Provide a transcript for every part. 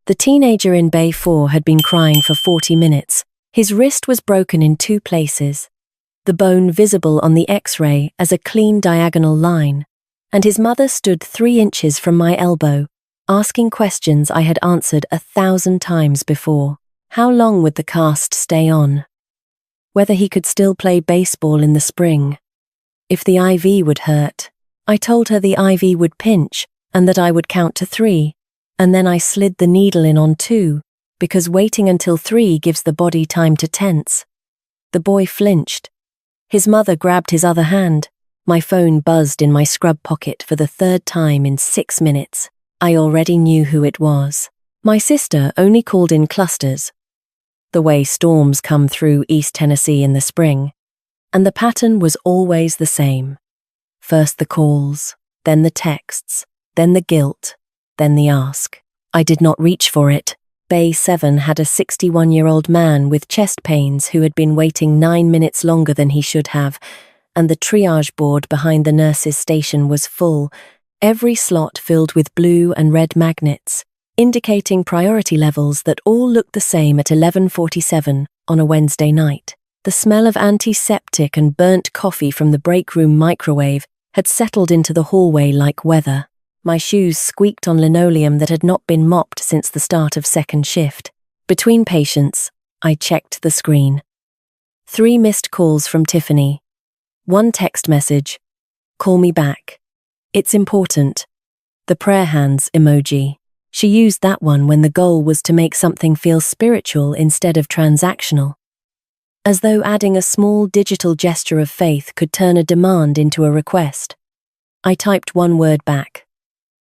The teenager in Bay 4 had been crying for 40 minutes. His wrist was broken in 2 places, the bone visible on the X-ray as a clean diagonal line, and his mother stood 3 inches from my elbow, asking questions I had answered 1,000 times before. How long would the cast stay on? Whether he could still play baseball in the spring. If the IV would hurt. I told her the IV would pinch and that I would count to 3, and then I slid the needle in on 2, because waiting until 3 gives the body time to tense. The boy flinched. His mother grabbed his other hand. My phone buzzed in my scrub pocket for the 3rd time in 6 minutes. I already knew who it was. My sister only called in clusters, the way storms come through East Tennessee in the spring, and the pattern was always the same. First the calls, then the texts, then the guilt, then the ask. I did not reach for it. Bay 7 had a 61-year-old man with chest pains who had been waiting 9 minutes longer than he should have, and the triage board behind the nurse's station was full, every slot filled with blue and red magnets, indicating priority levels that all looked the same at 11:47 on a Wednesday night. The smell of antiseptic and burnt coffee from the break room microwave had settled into the hallway like weather. My shoes squeaked on linoleum that had not been mopped since the start of 2nd shift. Between patients, I checked the screen. 3 missed calls from Tiffany. 1 text message. Call me back. It's important. The prayer hands emoji. She used that one when the goal was to make something feel spiritual instead of transactional. As though adding a small digital gesture of faith could turn a demand into a request. I typed 1 word back.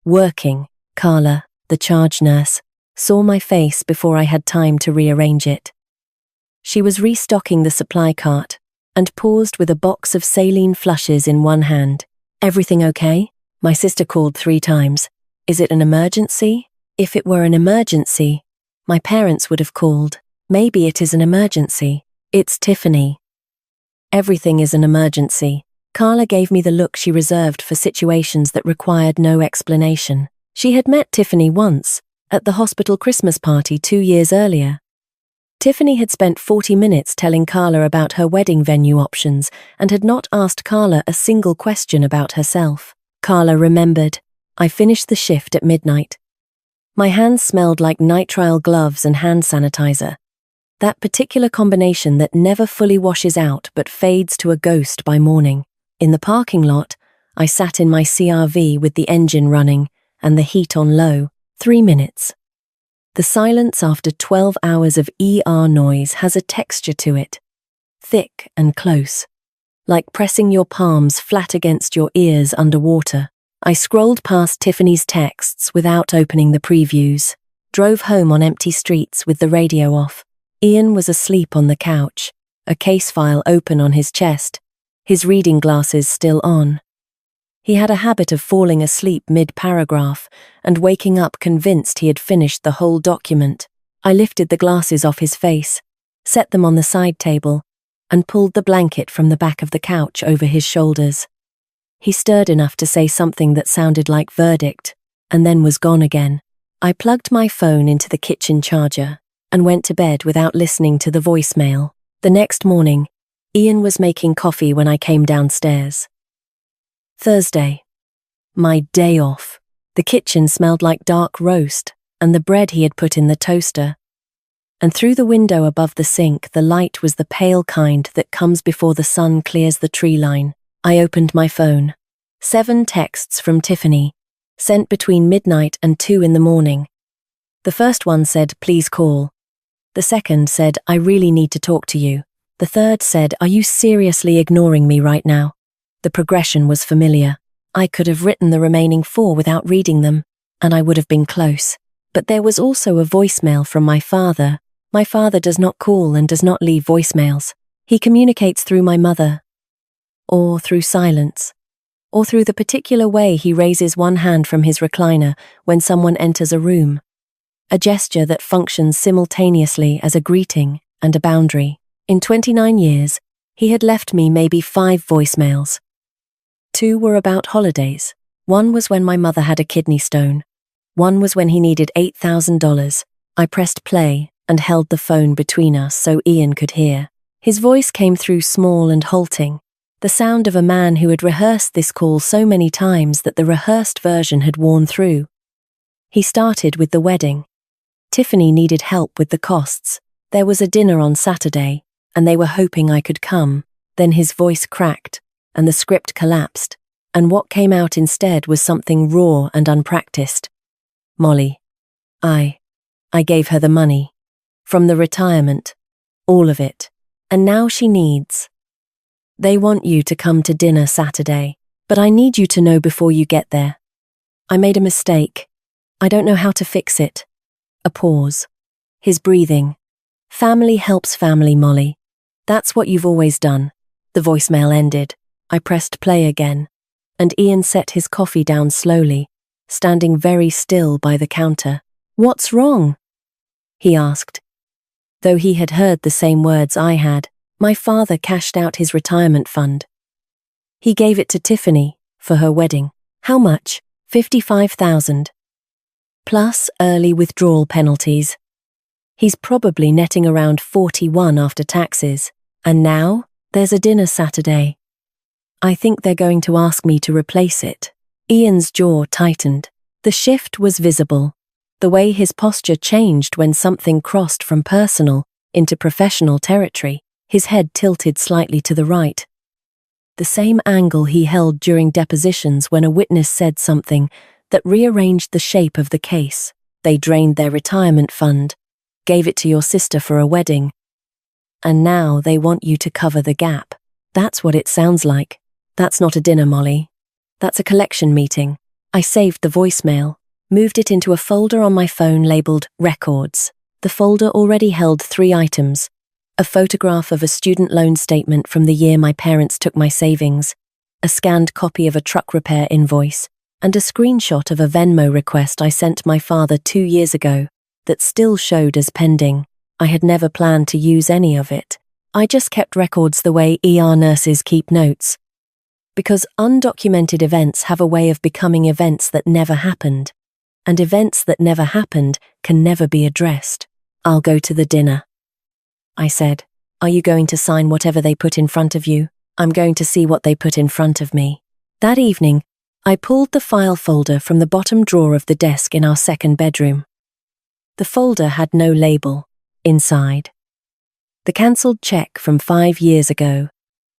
Working. Carla, the charge nurse, saw my face before I had time to rearrange it. She was restocking the supply cart and paused with a box of saline flushes in one hand. Everything okay? My sister called 3 times. Is it an emergency? If it were an emergency, my parents would have called. Maybe it is an emergency. It's Tiffany. Everything is an emergency. Carla gave me the look she reserved for situations that required no explanation. She had met Tiffany once, at the hospital Christmas party 2 years earlier. Tiffany had spent 40 minutes telling Carla about her wedding venue options and had not asked Carla a single question about herself. Carla remembered. I finished the shift at midnight. My hands smelled like nitrile gloves and hand sanitizer. That particular combination that never fully washes out but fades to a ghost by morning. In the parking lot, I sat in my CRV with the engine running and the heat on low. 3 minutes. The silence after 12 hours of ER noise has a texture to it. Thick and close. Like pressing your palms flat against your ears underwater. I scrolled past Tiffany's texts without opening the previews. Drove home on empty streets with the radio off. Ian was asleep on the couch, a case file open on his chest, his reading glasses still on. He had a habit of falling asleep mid-paragraph and waking up convinced he had finished the whole document. I lifted the glasses off his face, set them on the side table, and pulled the blanket from the back of the couch over his shoulders. He stirred enough to say something that sounded like verdict, and then was gone again. I plugged my phone into the kitchen charger and went to bed without listening to the voicemail. The next morning, Ian was making coffee when I came downstairs. Thursday. My day off. The kitchen smelled like dark roast and the bread he had put in the toaster. And through the window above the sink, the light was the pale kind that comes before the sun clears the tree line. I opened my phone. 7 texts from Tiffany, sent between midnight and 2 in the morning. The first one said, "Please call." The second said, "I really need to talk to you." The third said, "Are you seriously ignoring me right now?" The progression was familiar. I could have written the remaining 4 without reading them, and I would have been close. But there was also a voicemail from my father. My father does not call and does not leave voicemails. He communicates through my mother, or through silence, or through the particular way he raises one hand from his recliner when someone enters a room. A gesture that functions simultaneously as a greeting and a boundary. In 29 years, he had left me maybe 5 voicemails. 2 were about holidays. One was when my mother had a kidney stone. One was when he needed $8,000. I pressed play and held the phone between us so Ian could hear. His voice came through small and halting, the sound of a man who had rehearsed this call so many times that the rehearsed version had worn through. He started with the wedding. Tiffany needed help with the costs. There was a dinner on Saturday, and they were hoping I could come. Then his voice cracked, and the script collapsed, and what came out instead was something raw and unpracticed. Molly. I gave her the money. From the retirement. All of it. And now she needs. They want you to come to dinner Saturday, but I need you to know before you get there. I made a mistake. I don't know how to fix it. A pause. His breathing. Family helps family, Molly. That's what you've always done. The voicemail ended. I pressed play again, and Ian set his coffee down slowly, standing very still by the counter. What's wrong? He asked. Though he had heard the same words I had, my father cashed out his retirement fund. He gave it to Tiffany for her wedding. How much? $55,000. Plus early withdrawal penalties. He's probably netting around 41 after taxes. And now, there's a dinner Saturday. I think they're going to ask me to replace it. Ian's jaw tightened. The shift was visible. The way his posture changed when something crossed from personal into professional territory, his head tilted slightly to the right. The same angle he held during depositions when a witness said something that rearranged the shape of the case. They drained their retirement fund, gave it to your sister for a wedding, and now they want you to cover the gap. That's what it sounds like. That's not a dinner, Molly. That's a collection meeting. I saved the voicemail, moved it into a folder on my phone labeled Records. The folder already held 3 items: a photograph of a student loan statement from the year my parents took my savings, a scanned copy of a truck repair invoice, and a screenshot of a Venmo request I sent my father 2 years ago that still showed as pending. I had never planned to use any of it. I just kept records the way ER nurses keep notes. Because undocumented events have a way of becoming events that never happened. And events that never happened can never be addressed. I'll go to the dinner. I said, are you going to sign whatever they put in front of you? I'm going to see what they put in front of me. That evening, I pulled the file folder from the bottom drawer of the desk in our second bedroom. The folder had no label. Inside, the cancelled check from 5 years ago,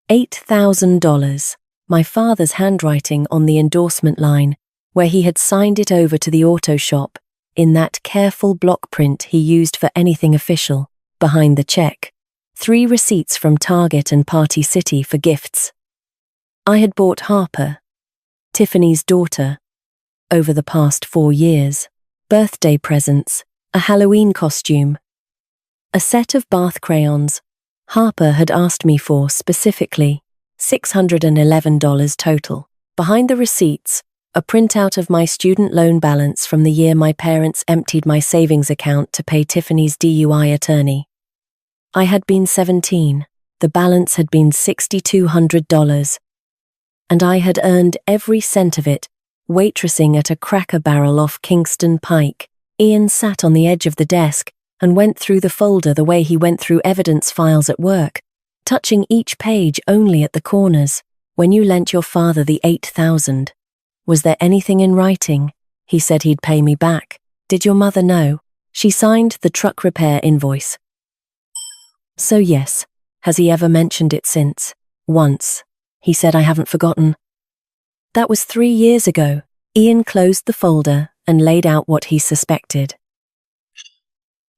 $8,000, my father's handwriting on the endorsement line, where he had signed it over to the auto shop, in that careful block print he used for anything official. Behind the check, 3 receipts from Target and Party City for gifts. I had bought Harper, Tiffany's daughter, over the past 4 years, birthday presents, a Halloween costume, a set of bath crayons. Harper had asked me for, specifically, $611 total. Behind the receipts, a printout of my student loan balance from the year my parents emptied my savings account to pay Tiffany's DUI attorney. I had been 17, the balance had been $6,200, and I had earned every cent of it, waitressing at a Cracker Barrel off Kingston Pike. Ian sat on the edge of the desk and went through the folder the way he went through evidence files at work, touching each page only at the corners. When you lent your father the $8,000, was there anything in writing? He said he'd pay me back. Did your mother know? She signed the truck repair invoice. So yes, has he ever mentioned it since? Once. He said I haven't forgotten. That was 3 years ago. Ian closed the folder and laid out what he suspected.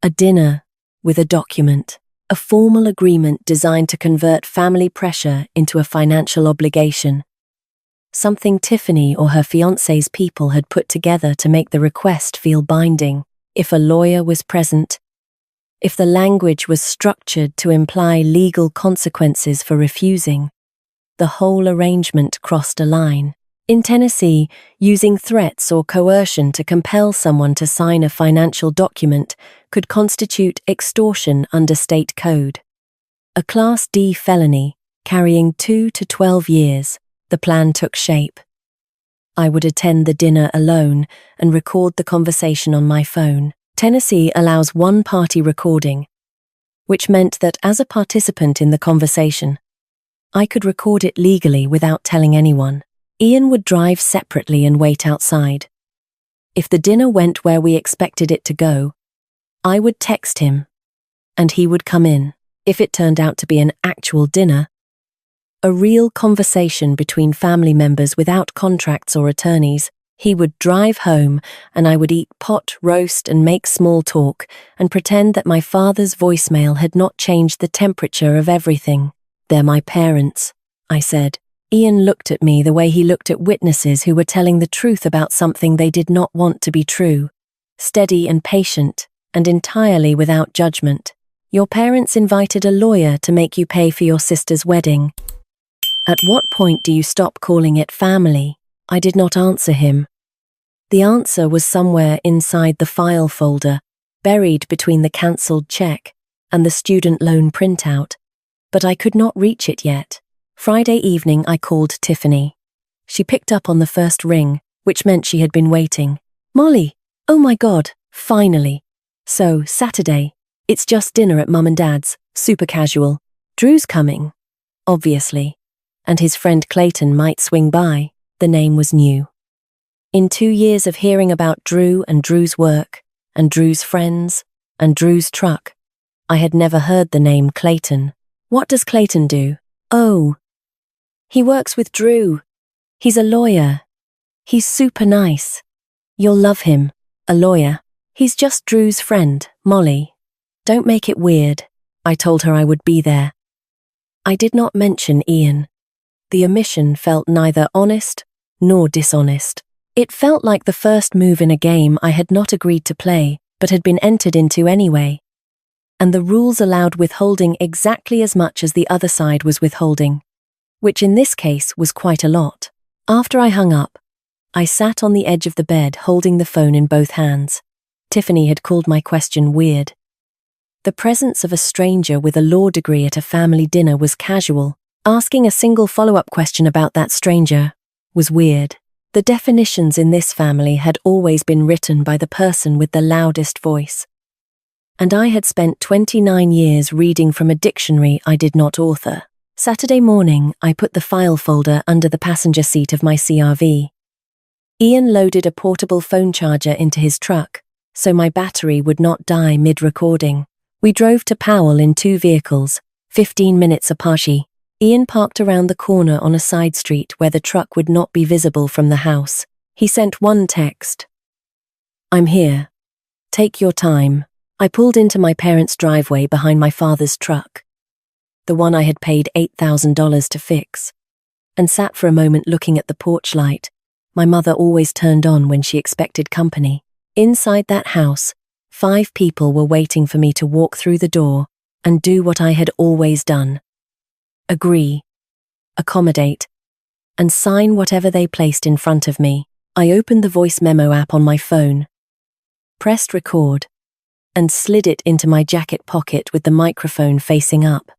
A dinner with a document, a formal agreement designed to convert family pressure into a financial obligation. Something Tiffany or her fiancé's people had put together to make the request feel binding. If a lawyer was present, if the language was structured to imply legal consequences for refusing, the whole arrangement crossed a line. In Tennessee, using threats or coercion to compel someone to sign a financial document could constitute extortion under state code. A Class D felony, carrying 2 to 12 years, the plan took shape. I would attend the dinner alone and record the conversation on my phone. Tennessee allows one-party recording, which meant that as a participant in the conversation, I could record it legally without telling anyone. Ian would drive separately and wait outside. If the dinner went where we expected it to go, I would text him, and he would come in. If it turned out to be an actual dinner, a real conversation between family members without contracts or attorneys, he would drive home and I would eat pot roast and make small talk and pretend that my father's voicemail had not changed the temperature of everything. "They're my parents," I said. Ian looked at me the way he looked at witnesses who were telling the truth about something they did not want to be true, steady and patient, and entirely without judgment. "Your parents invited a lawyer to make you pay for your sister's wedding. At what point do you stop calling it family?" I did not answer him. The answer was somewhere inside the file folder, buried between the cancelled check and the student loan printout, but I could not reach it yet. Friday evening I called Tiffany. She picked up on the first ring, which meant she had been waiting. "Molly, oh my God, finally. So, Saturday, it's just dinner at Mum and Dad's, super casual. Drew's coming, obviously, and his friend Clayton might swing by." The name was new. In 2 years of hearing about Drew and Drew's work, and Drew's friends, and Drew's truck, I had never heard the name Clayton. "What does Clayton do?" "Oh, he works with Drew. He's a lawyer. He's super nice. You'll love him. A lawyer. He's just Drew's friend, Molly. Don't make it weird." I told her I would be there. I did not mention Ian. The omission felt neither honest nor dishonest. It felt like the first move in a game I had not agreed to play, but had been entered into anyway. And the rules allowed withholding exactly as much as the other side was withholding, which in this case was quite a lot. After I hung up, I sat on the edge of the bed holding the phone in both hands. Tiffany had called my question weird. The presence of a stranger with a law degree at a family dinner was casual. Asking a single follow-up question about that stranger was weird. The definitions in this family had always been written by the person with the loudest voice. And I had spent 29 years reading from a dictionary I did not author. Saturday morning, I put the file folder under the passenger seat of my CRV. Ian loaded a portable phone charger into his truck, so my battery would not die mid-recording. We drove to Powell in 2 vehicles, 15 minutes apart. Ian parked around the corner on a side street where the truck would not be visible from the house. He sent one text. "I'm here. Take your time." I pulled into my parents' driveway behind my father's truck, the one I had paid $8,000 to fix, and sat for a moment looking at the porch light my mother always turned on when she expected company. Inside that house, 5 people were waiting for me to walk through the door and do what I had always done. Agree, accommodate, and sign whatever they placed in front of me. I opened the voice memo app on my phone, pressed record, and slid it into my jacket pocket with the microphone facing up.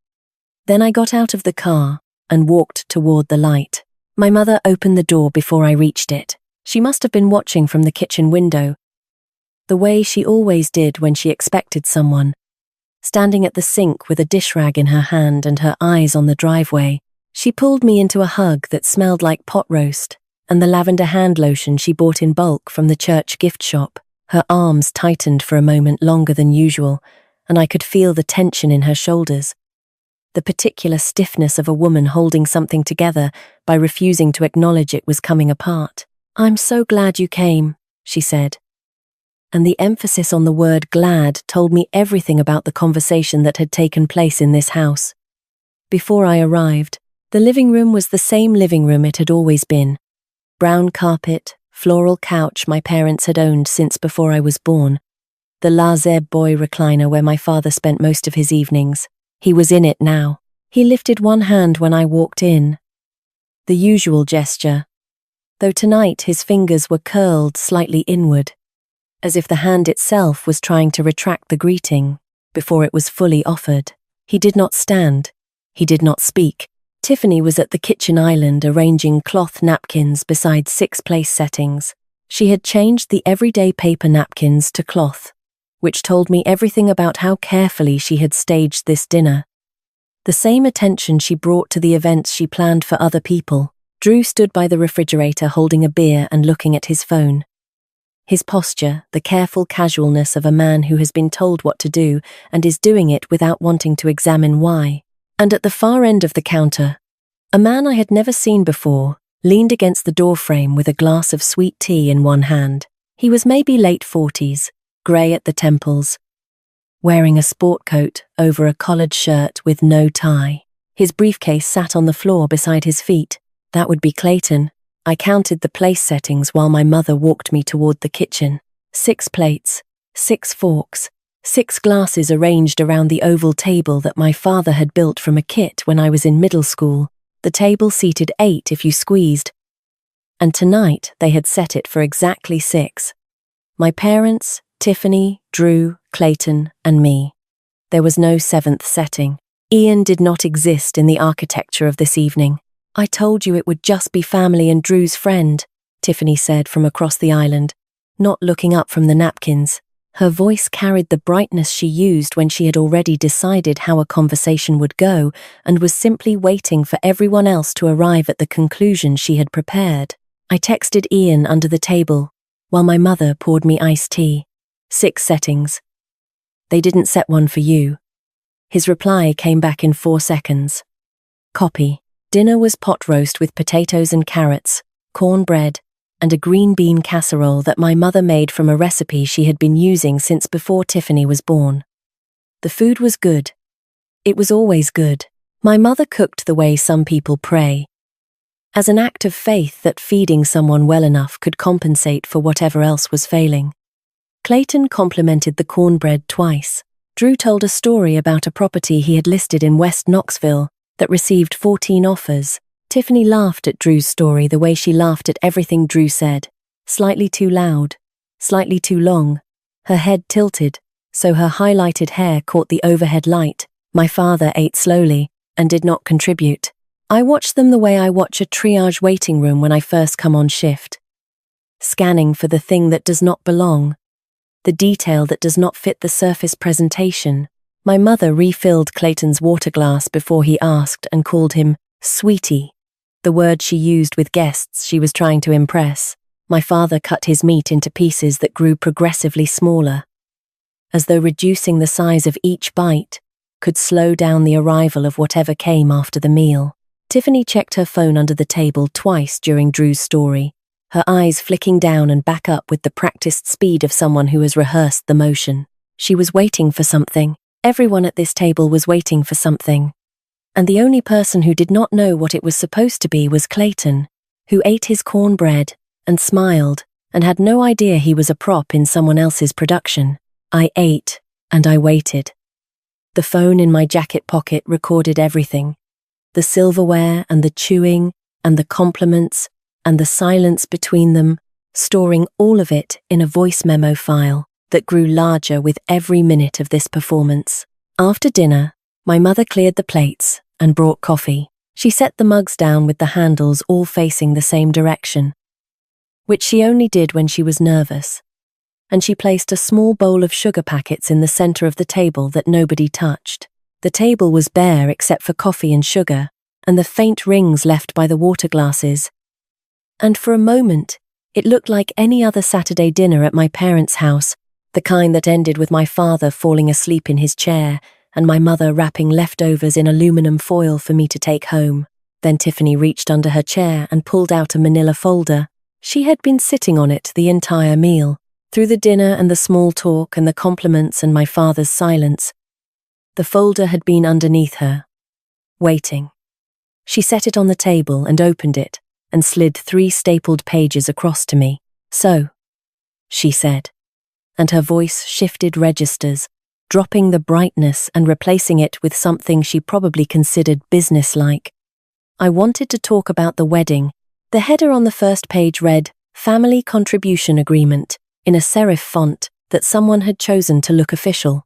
Then I got out of the car and walked toward the light. My mother opened the door before I reached it. She must have been watching from the kitchen window, the way she always did when she expected someone. Standing at the sink with a dish rag in her hand and her eyes on the driveway, she pulled me into a hug that smelled like pot roast and the lavender hand lotion she bought in bulk from the church gift shop. Her arms tightened for a moment longer than usual, and I could feel the tension in her shoulders, the particular stiffness of a woman holding something together by refusing to acknowledge it was coming apart. "I'm so glad you came," she said. And the emphasis on the word glad told me everything about the conversation that had taken place in this house. Before I arrived, the living room was the same living room it had always been. Brown carpet, floral couch my parents had owned since before I was born, the La Zeb boy recliner where my father spent most of his evenings. He was in it now. He lifted one hand when I walked in. The usual gesture, though tonight his fingers were curled slightly inward, as if the hand itself was trying to retract the greeting before it was fully offered. He did not stand. He did not speak. Tiffany was at the kitchen island arranging cloth napkins beside 6 place settings. She had changed the everyday paper napkins to cloth, which told me everything about how carefully she had staged this dinner. The same attention she brought to the events she planned for other people. Drew stood by the refrigerator holding a beer and looking at his phone. His posture, the careful casualness of a man who has been told what to do and is doing it without wanting to examine why. And at the far end of the counter, a man I had never seen before leaned against the doorframe with a glass of sweet tea in one hand. He was maybe late 40s, grey at the temples, wearing a sport coat over a collared shirt with no tie. His briefcase sat on the floor beside his feet. That would be Clayton. I counted the place settings while my mother walked me toward the kitchen. 6 plates, 6 forks, 6 glasses arranged around the oval table that my father had built from a kit when I was in middle school. The table seated 8 if you squeezed. And tonight they had set it for exactly 6. My parents, Tiffany, Drew, Clayton, and me. There was no 7th setting. Ian did not exist in the architecture of this evening. "I told you it would just be family and Drew's friend," Tiffany said from across the island, not looking up from the napkins. Her voice carried the brightness she used when she had already decided how a conversation would go and was simply waiting for everyone else to arrive at the conclusion she had prepared. I texted Ian under the table, while my mother poured me iced tea. 6 settings. "They didn't set one for you." His reply came back in 4 seconds. Copy. Dinner was pot roast with potatoes and carrots, cornbread, and a green bean casserole that my mother made from a recipe she had been using since before Tiffany was born. The food was good. It was always good. My mother cooked the way some people pray, as an act of faith that feeding someone well enough could compensate for whatever else was failing. Clayton complimented the cornbread twice. Drew told a story about a property he had listed in West Knoxville that received 14 offers. Tiffany laughed at Drew's story the way she laughed at everything Drew said. Slightly too loud, slightly too long. Her head tilted, so her highlighted hair caught the overhead light. My father ate slowly and did not contribute. I watched them the way I watch a triage waiting room when I first come on shift. Scanning for the thing that does not belong, the detail that does not fit the surface presentation. My mother refilled Clayton's water glass before he asked and called him sweetie, the word she used with guests she was trying to impress. My father cut his meat into pieces that grew progressively smaller, as though reducing the size of each bite could slow down the arrival of whatever came after the meal. Tiffany checked her phone under the table twice during Drew's story, her eyes flicking down and back up with the practiced speed of someone who has rehearsed the motion. She was waiting for something. Everyone at this table was waiting for something. And the only person who did not know what it was supposed to be was Clayton, who ate his cornbread and smiled and had no idea he was a prop in someone else's production. I ate, and I waited. The phone in my jacket pocket recorded everything. The silverware and the chewing and the compliments and the silence between them, storing all of it in a voice memo file that grew larger with every minute of this performance. After dinner, my mother cleared the plates and brought coffee. She set the mugs down with the handles all facing the same direction, which she only did when she was nervous, and she placed a small bowl of sugar packets in the center of the table that nobody touched. The table was bare except for coffee and sugar, and the faint rings left by the water glasses. And for a moment, it looked like any other Saturday dinner at my parents' house, the kind that ended with my father falling asleep in his chair and my mother wrapping leftovers in aluminum foil for me to take home. Then Tiffany reached under her chair and pulled out a manila folder. She had been sitting on it the entire meal, through the dinner and the small talk and the compliments and my father's silence. The folder had been underneath her, waiting. She set it on the table and opened it and slid 3 stapled pages across to me. "So," she said, and her voice shifted registers, dropping the brightness and replacing it with something she probably considered businesslike. "I wanted to talk about the wedding." The header on the first page read, "Family Contribution Agreement," in a serif font that someone had chosen to look official.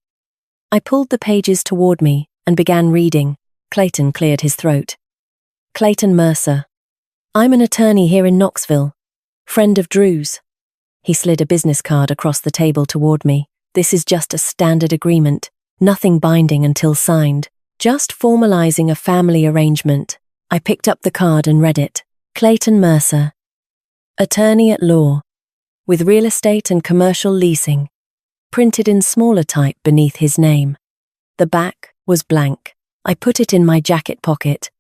I pulled the pages toward me and began reading. Clayton cleared his throat. "Clayton Mercer. I'm an attorney here in Knoxville. Friend of Drew's." He slid a business card across the table toward me. This is just a standard agreement, nothing binding until signed. Just formalizing a family arrangement. I picked up the card and read it. Clayton Mercer, attorney at law, with real estate and commercial leasing, printed in smaller type beneath his name. The back was blank. I put it in my jacket pocket,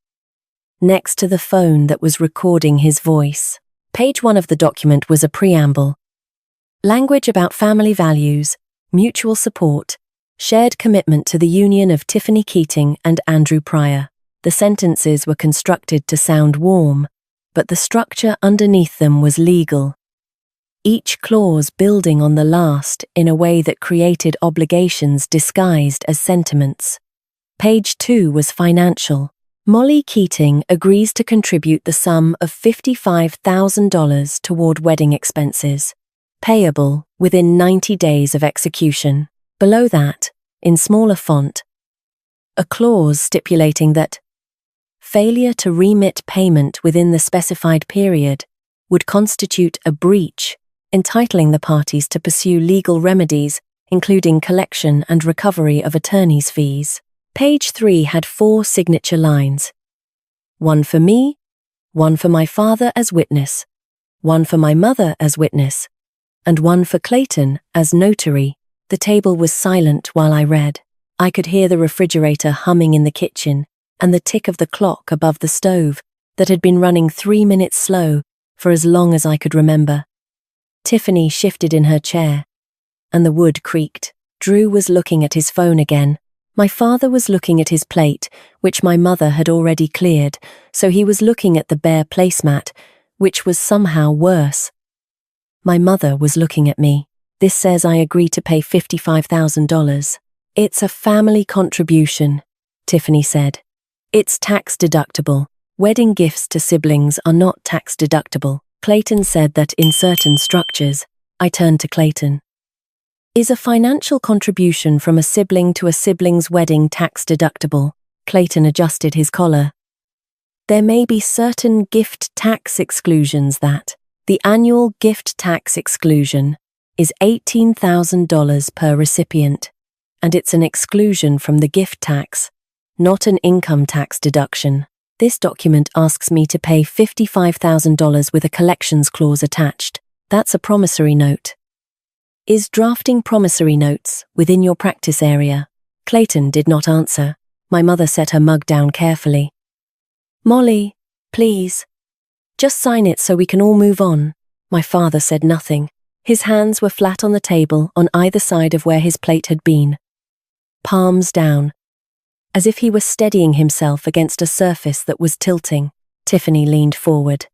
next to the phone that was recording his voice. Page 1 of the document was a preamble. Language about family values, mutual support, shared commitment to the union of Tiffany Keating and Andrew Pryor. The sentences were constructed to sound warm, but the structure underneath them was legal. Each clause building on the last in a way that created obligations disguised as sentiments. Page 2 was financial. Molly Keating agrees to contribute the sum of $55,000 toward wedding expenses, payable within 90 days of execution. Below that, in smaller font, a clause stipulating that failure to remit payment within the specified period would constitute a breach, entitling the parties to pursue legal remedies, including collection and recovery of attorney's fees. Page 3 had 4 signature lines. One for me, one for my father as witness, one for my mother as witness, and one for Clayton as notary. The table was silent while I read. I could hear the refrigerator humming in the kitchen and the tick of the clock above the stove that had been running 3 minutes slow for as long as I could remember. Tiffany shifted in her chair, and the wood creaked. Drew was looking at his phone again. My father was looking at his plate, which my mother had already cleared, so he was looking at the bare placemat, which was somehow worse. My mother was looking at me. This says I agree to pay $55,000. It's a family contribution, Tiffany said. It's tax deductible. Wedding gifts to siblings are not tax deductible. Clayton said that in certain structures. I turned to Clayton. Is a financial contribution from a sibling to a sibling's wedding tax deductible? Clayton adjusted his collar. There may be certain gift tax exclusions that. The annual gift tax exclusion is $18,000 per recipient, and it's an exclusion from the gift tax, not an income tax deduction. This document asks me to pay $55,000 with a collections clause attached. That's a promissory note. Is drafting promissory notes within your practice area? Clayton did not answer. My mother set her mug down carefully. Molly, please. Just sign it so we can all move on. My father said nothing. His hands were flat on the table on either side of where his plate had been. Palms down, as if he were steadying himself against a surface that was tilting. Tiffany leaned forward.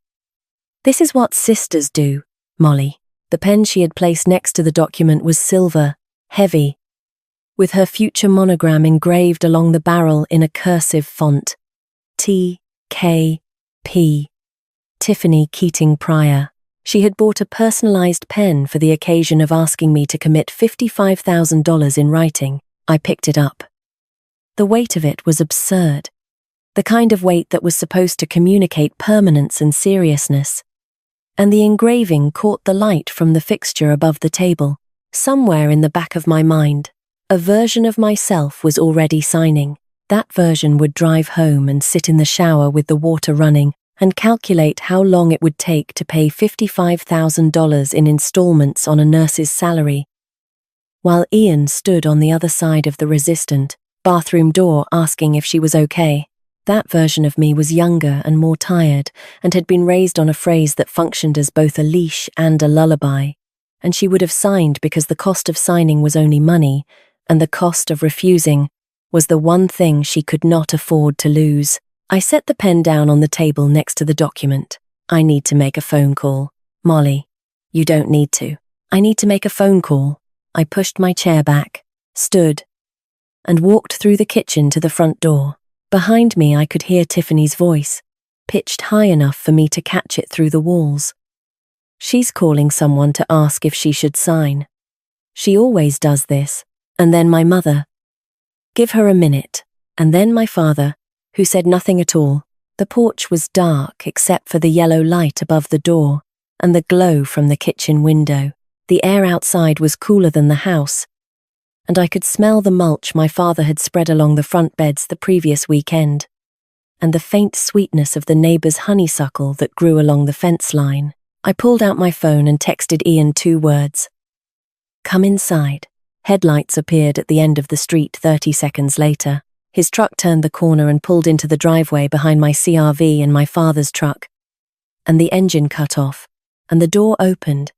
This is what sisters do, Molly. The pen she had placed next to the document was silver, heavy, with her future monogram engraved along the barrel in a cursive font. T.K.P. Tiffany Keating Pryor. She had bought a personalized pen for the occasion of asking me to commit $55,000 in writing. I picked it up. The weight of it was absurd. The kind of weight that was supposed to communicate permanence and seriousness. And the engraving caught the light from the fixture above the table. Somewhere in the back of my mind, a version of myself was already signing. That version would drive home and sit in the shower with the water running and calculate how long it would take to pay $55,000 in installments on a nurse's salary, while Ian stood on the other side of the resistant bathroom door asking if she was okay. That version of me was younger and more tired and had been raised on a phrase that functioned as both a leash and a lullaby, and she would have signed because the cost of signing was only money, and the cost of refusing was the one thing she could not afford to lose. I set the pen down on the table next to the document. I need to make a phone call. Molly, you don't need to. I need to make a phone call. I pushed my chair back, stood, and walked through the kitchen to the front door. Behind me I could hear Tiffany's voice, pitched high enough for me to catch it through the walls. She's calling someone to ask if she should sign. She always does this. And then my mother. Give her a minute. And then my father, who said nothing at all. The porch was dark except for the yellow light above the door and the glow from the kitchen window. The air outside was cooler than the house, and I could smell the mulch my father had spread along the front beds the previous weekend, and the faint sweetness of the neighbor's honeysuckle that grew along the fence line. I pulled out my phone and texted Ian 2 words. "Come inside." Headlights appeared at the end of the street 30 seconds later. His truck turned the corner and pulled into the driveway behind my CRV and my father's truck. And the engine cut off, and the door opened.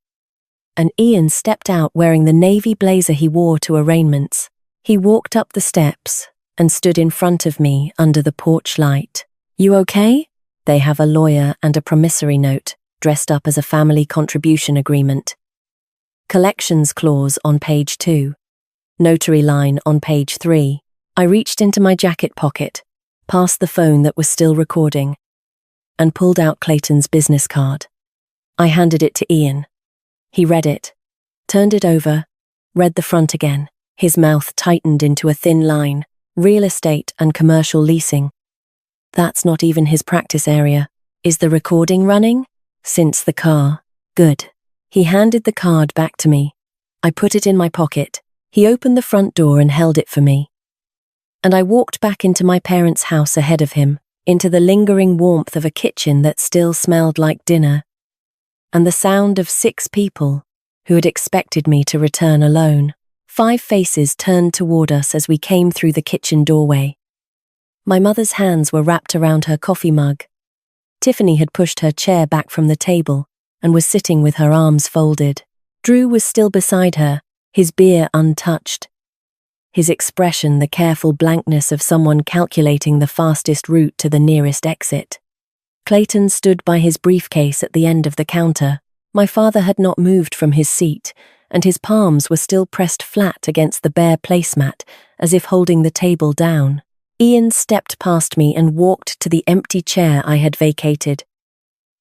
And Ian stepped out wearing the navy blazer he wore to arraignments. He walked up the steps and stood in front of me under the porch light. "You okay?" They have a lawyer and a promissory note, dressed up as a family contribution agreement. Collections clause on page 2. Notary line on page 3. I reached into my jacket pocket, past the phone that was still recording, and pulled out Clayton's business card. I handed it to Ian. He read it, turned it over, read the front again. His mouth tightened into a thin line. Real estate and commercial leasing. That's not even his practice area. Is the recording running? Since the car. Good. He handed the card back to me. I put it in my pocket. He opened the front door and held it for me. And I walked back into my parents' house ahead of him, into the lingering warmth of a kitchen that still smelled like dinner, and the sound of 6 people who had expected me to return alone. 5 faces turned toward us as we came through the kitchen doorway. My mother's hands were wrapped around her coffee mug. Tiffany had pushed her chair back from the table and was sitting with her arms folded. Drew was still beside her, his beer untouched. His expression the careful blankness of someone calculating the fastest route to the nearest exit. Clayton stood by his briefcase at the end of the counter. My father had not moved from his seat, and his palms were still pressed flat against the bare placemat, as if holding the table down. Ian stepped past me and walked to the empty chair I had vacated,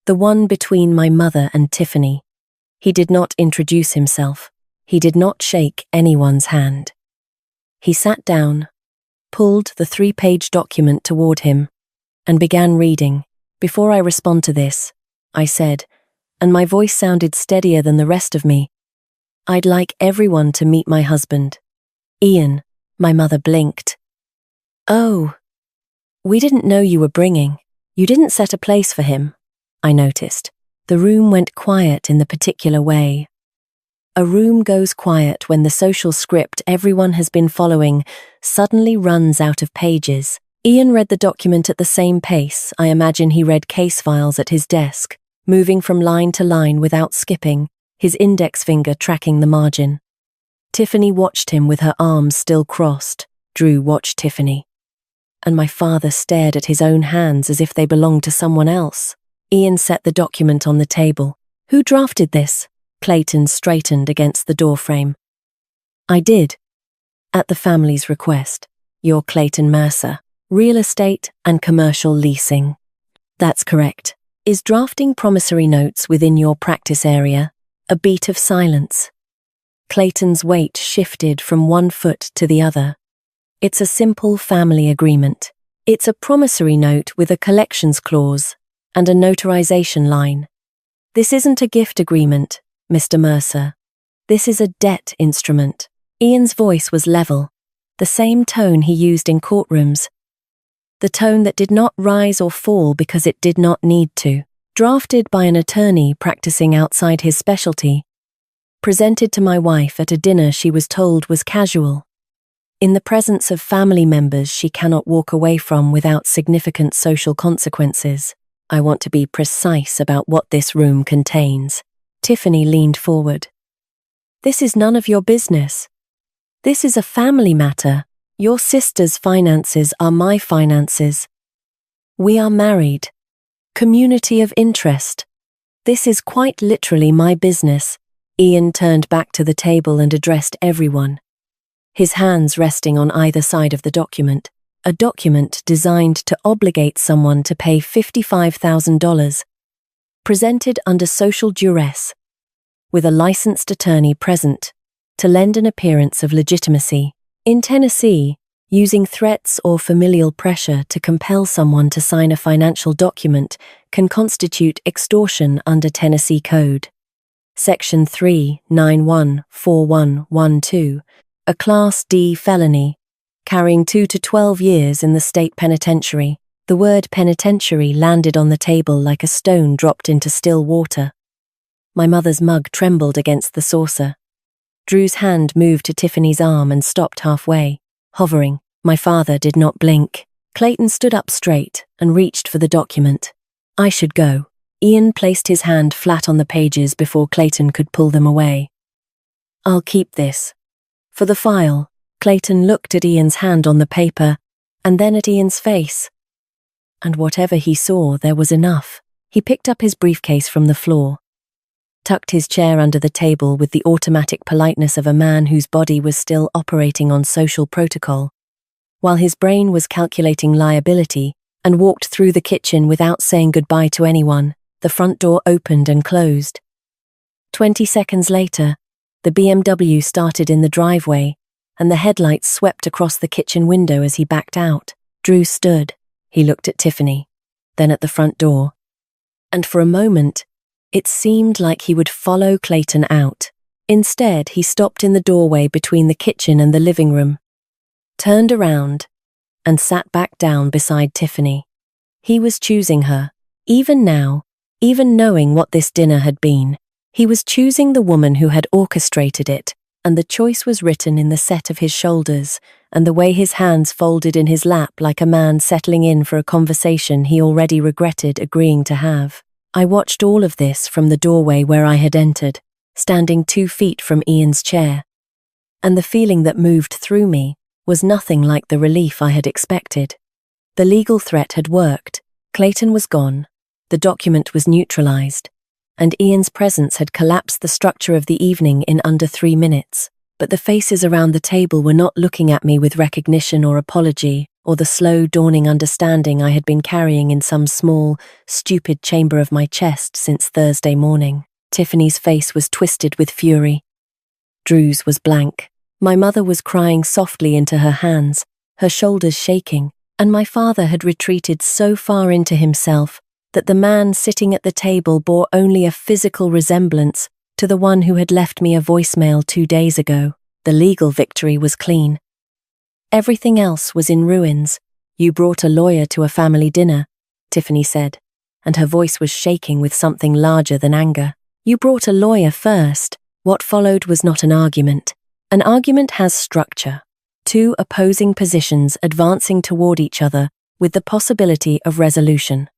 the one between my mother and Tiffany. He did not introduce himself. He did not shake anyone's hand. He sat down, pulled the 3-page document toward him, and began reading. "Before I respond to this," I said, and my voice sounded steadier than the rest of me, "I'd like everyone to meet my husband, Ian." My mother blinked. "Oh, we didn't know you were bringing. You didn't set a place for him," I noticed. The room went quiet in the particular way. A room goes quiet when the social script everyone has been following suddenly runs out of pages. Ian read the document at the same pace. I imagine he read case files at his desk, moving from line to line without skipping, his index finger tracking the margin. Tiffany watched him with her arms still crossed. Drew watched Tiffany. And my father stared at his own hands as if they belonged to someone else. Ian set the document on the table. "Who drafted this?" Clayton straightened against the doorframe. "I did. At the family's request. You're Clayton Mercer. Real estate and commercial leasing." "That's correct." "Is drafting promissory notes within your practice area?" A beat of silence. Clayton's weight shifted from one foot to the other. "It's a simple family agreement. It's a promissory note with a collections clause and a notarization line. This isn't a gift agreement, Mr. Mercer. This is a debt instrument." Ian's voice was level, the same tone he used in courtrooms. The tone that did not rise or fall because it did not need to. Drafted by an attorney practicing outside his specialty. Presented to my wife at a dinner she was told was casual. In the presence of family members she cannot walk away from without significant social consequences. I want to be precise about what this room contains. Tiffany leaned forward. "This is none of your business. This is a family matter. Your sister's finances are my finances. We are married. Community of interest. This is quite literally my business." Ian turned back to the table and addressed everyone, his hands resting on either side of the document, a document designed to obligate someone to pay $55,000, presented under social duress, with a licensed attorney present to lend an appearance of legitimacy. In Tennessee, using threats or familial pressure to compel someone to sign a financial document can constitute extortion under Tennessee Code. Section 3914112. a Class D felony, carrying 2 to 12 years in the state penitentiary. The word penitentiary landed on the table like a stone dropped into still water. My mother's mug trembled against the saucer. Drew's hand moved to Tiffany's arm and stopped halfway, hovering. My father did not blink. Clayton stood up straight and reached for the document. I should go. Ian placed his hand flat on the pages before Clayton could pull them away. I'll keep this. For the file. Clayton looked at Ian's hand on the paper, and then at Ian's face. And whatever he saw, there was enough. He picked up his briefcase from the floor, tucked his chair under the table with the automatic politeness of a man whose body was still operating on social protocol, while his brain was calculating liability, and walked through the kitchen without saying goodbye to anyone. The front door opened and closed. 20 seconds later, the BMW started in the driveway, and the headlights swept across the kitchen window as he backed out. Drew stood. He looked at Tiffany, then at the front door. And for a moment, it seemed like he would follow Clayton out. Instead, he stopped in the doorway between the kitchen and the living room, turned around, and sat back down beside Tiffany. He was choosing her. Even now, even knowing what this dinner had been, he was choosing the woman who had orchestrated it, and the choice was written in the set of his shoulders and the way his hands folded in his lap like a man settling in for a conversation he already regretted agreeing to have. I watched all of this from the doorway where I had entered, standing 2 feet from Ian's chair. And the feeling that moved through me was nothing like the relief I had expected. The legal threat had worked. Clayton was gone. The document was neutralized, and Ian's presence had collapsed the structure of the evening in under 3 minutes. But the faces around the table were not looking at me with recognition or apology, or the slow dawning understanding I had been carrying in some small, stupid chamber of my chest since Thursday morning. Tiffany's face was twisted with fury. Drew's was blank. My mother was crying softly into her hands, her shoulders shaking, and my father had retreated so far into himself that the man sitting at the table bore only a physical resemblance to the one who had left me a voicemail 2 days ago. The legal victory was clean. Everything else was in ruins. You brought a lawyer to a family dinner, Tiffany said, and her voice was shaking with something larger than anger. You brought a lawyer first. What followed was not an argument. An argument has structure. 2 opposing positions advancing toward each other with the possibility of resolution.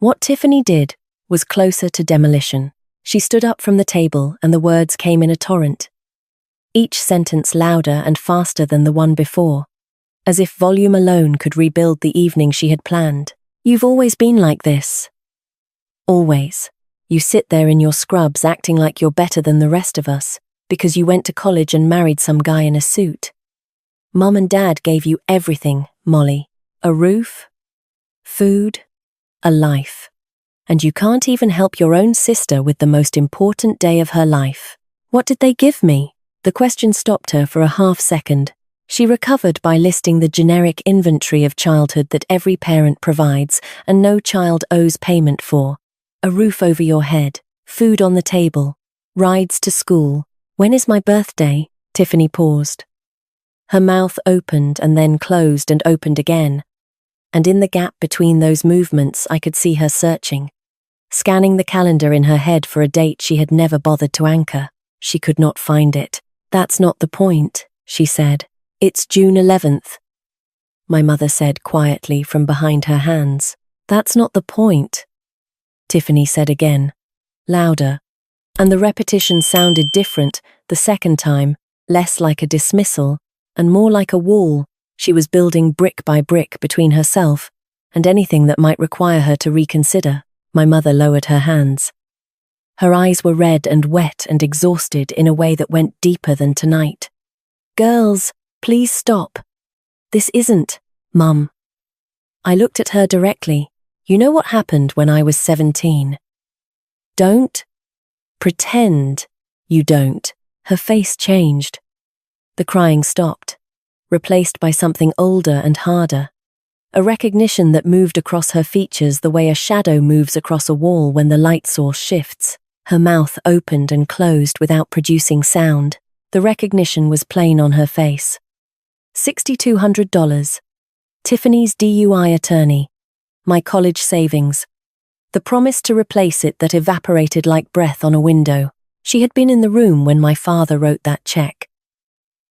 What Tiffany did was closer to demolition. She stood up from the table and the words came in a torrent, each sentence louder and faster than the one before, as if volume alone could rebuild the evening she had planned. You've always been like this. Always. You sit there in your scrubs acting like you're better than the rest of us because you went to college and married some guy in a suit. Mom and Dad gave you everything, Molly. A roof, food, a life. And you can't even help your own sister with the most important day of her life. What did they give me? The question stopped her for a half second. She recovered by listing the generic inventory of childhood that every parent provides and no child owes payment for. A roof over your head, food on the table, rides to school. When is my birthday? Tiffany paused. Her mouth opened and then closed and opened again. And in the gap between those movements I could see her searching, scanning the calendar in her head for a date she had never bothered to anchor. She could not find it. That's not the point, she said. It's June 11th. My mother said quietly from behind her hands. That's not the point, Tiffany said again, louder. And the repetition sounded different the second time, less like a dismissal and more like a wall she was building brick by brick between herself and anything that might require her to reconsider. My mother lowered her hands. Her eyes were red and wet and exhausted in a way that went deeper than tonight. Girls, please stop. This isn't, Mum. I looked at her directly. You know what happened when I was 17. Don't pretend you don't. Her face changed. The crying stopped, replaced by something older and harder. A recognition that moved across her features the way a shadow moves across a wall when the light source shifts. Her mouth opened and closed without producing sound. The recognition was plain on her face. $6,200. Tiffany's DUI attorney. My college savings. The promise to replace it that evaporated like breath on a window. She had been in the room when my father wrote that check.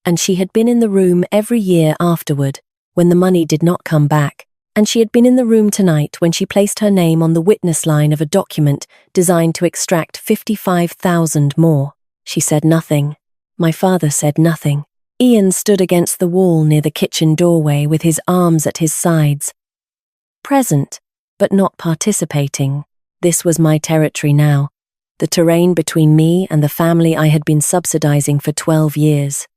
And she had been in the room every year afterward, when the money did not come back. And she had been in the room tonight when she placed her name on the witness line of a document designed to extract $55,000 more. She said nothing. My father said nothing. Ian stood against the wall near the kitchen doorway with his arms at his sides. Present, but not participating. This was my territory now, the terrain between me and the family I had been subsidizing for 12 years.